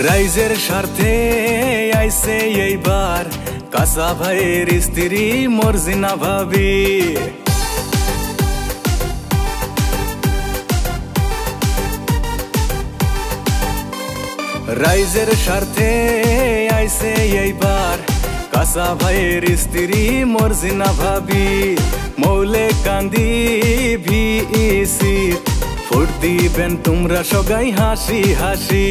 রাইজের স্বার্থে আইছে এইবার কাঁচা ভাইয়ের স্ত্রী মর্জিনা ভাবি। রাইজের স্বার্থে আইছে এইবার কাঁচা ভাইয়ের স্ত্রী মর্জিনা ভাবি। মৌলে কান্দি ভিইসি ভোট দিবেন তোমরা সবাই হাসি হাসি।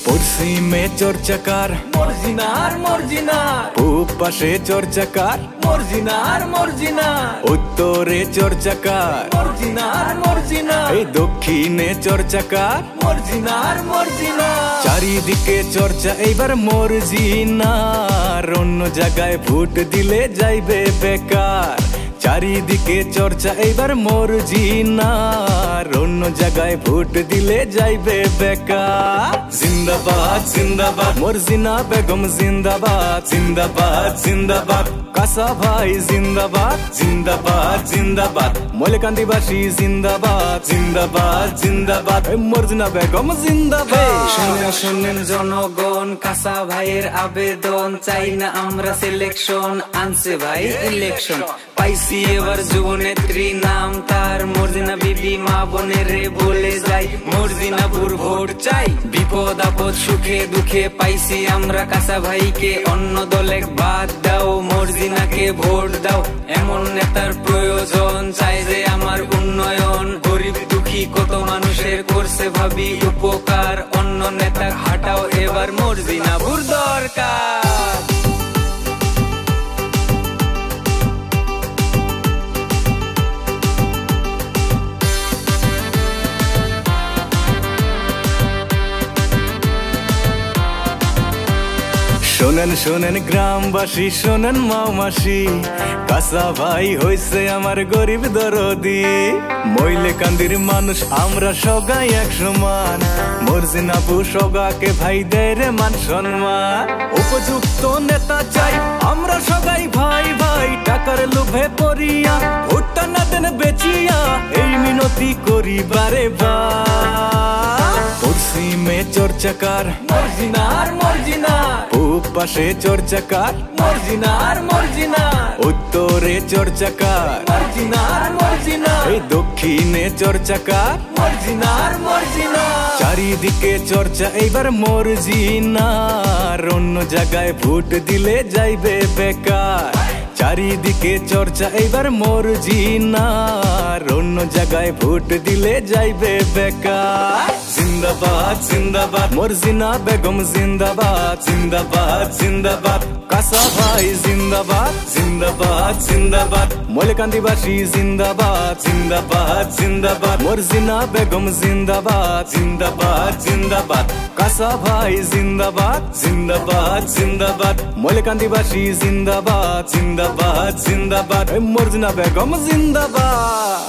পশ্চিমে চর্চাকার মর্জিনার মর্জিনা, পূব পাশে চর্চাকার মর্জিনার মর্জিনা, উত্তরে চর্চাকার মর্জিনার মর্জিনা, এই দক্ষিণে চর্চাকার মর্জিনার মর্জিনা। চারিদিকে চর্চা এইবার মর্জিনার, অন্য জায়গায় ভোট দিলে যাইবে বেকার। চারিদিকে চর্চা এইবার মর্জিনার, অন্য জায়গায় ভোট দিলে যাইবে বেকার। জিন্দাবাদ জিন্দাবাদ মর্জিনা বেগম জিন্দাবাদ, জিন্দাবাদ জিন্দাবাদ কাঁচা ভাই জিন্দাবাদ, জিন্দাবাদ জিন্দাবাদ ময়লাকান্দিবাসী জিন্দাবাদ, জিন্দাবাদ জিন্দাবাদ মর্জিনা বেগম জিন্দাবাদ। শুনেন শুনেন জনগণ, কাঁচা ভাইয়ের আবেদন, চাই না আমরা সিলেকশন, আনছে ভাই ইলেকশন। পাইছি এবার যুবনেত্রী, নাম তার মর্জিনা বিবি। মা বোনের বলে যাই মর্জিনাপুর ভোট চাই, বিপদ আপদ সুখে দুঃখে পাইছি আমরা কাঁচা ভাইকে। অন্য দলে বাদ দাও, মর্জিনাকে ভোট দাও। এমন নেতার প্রয়োজন, চাই যে আমার উন্নয়ন। গরিব দুঃখী কত মানুষের করছে ভাবি উপকার, অন্য নেতা হাটাও এবার মর্জিনাপুর দরকার। শোনেন শোনেন গ্রামবাসী, শোনেন মাওমাসি, কাঁচা ভাই হইছে আমার গরিব দরদি। ময়লাকান্দির মানুষ আমরা সবাই এক সমান, মর্জিনাপু সগাকে ভাই দেয় রে মান সম্মান। উপযুক্ত নেতা চাই আমরা সবাই ভাই ভাই, টাকার লোভে পড়িয়া ভোটটা না দেন বেচিয়া, এই মিনতি করি বারে বার। পশ্চিমে চর্চাকার মর্জিনার মর্জিনা, পূব পাশে চর্চাকার মর্জিনার মর্জিনা, উত্তরে চর্চাকার মর্জিনার মর্জিনা, এই দক্ষিণে চর্চাকার মর্জিনার মর্জিনা। চারিদিকে চর্চা এইবার মর্জিনার, অন্য জায়গায় ভোট দিলে যাইবে বেকার। চারিদিকে চর্চা এইবার মর্জিনার, অন্য জায়গায় ভোট দিলে যাইবে বেকার। জিন্দাবাদ জিন্দাবাদ মর্জিনা বেগম জিন্দাবাদ, জিন্দাবাদ জিন্দাবাদ কাঁচা ভাই জিন্দাবাদ, জিন্দাবাদ জিন্দাবাদ ময়লাকান্দিবাসী জিন্দাবাদ, জিন্দাবাদ জিন্দাবাদ মর্জিনা বেগম জিন্দাবাদ, জিন্দাবাদ জিন্দাবাদ কাঁচা ভাই জিন্দাবাদ, জিন্দাবাদ জিন্দাবাদ ময়লাকান্দিবাসী জিন্দাবাদ, জিন্দাবাদ জিন্দাবাদ মর্জিনা বেগম জিন্দাবাদ।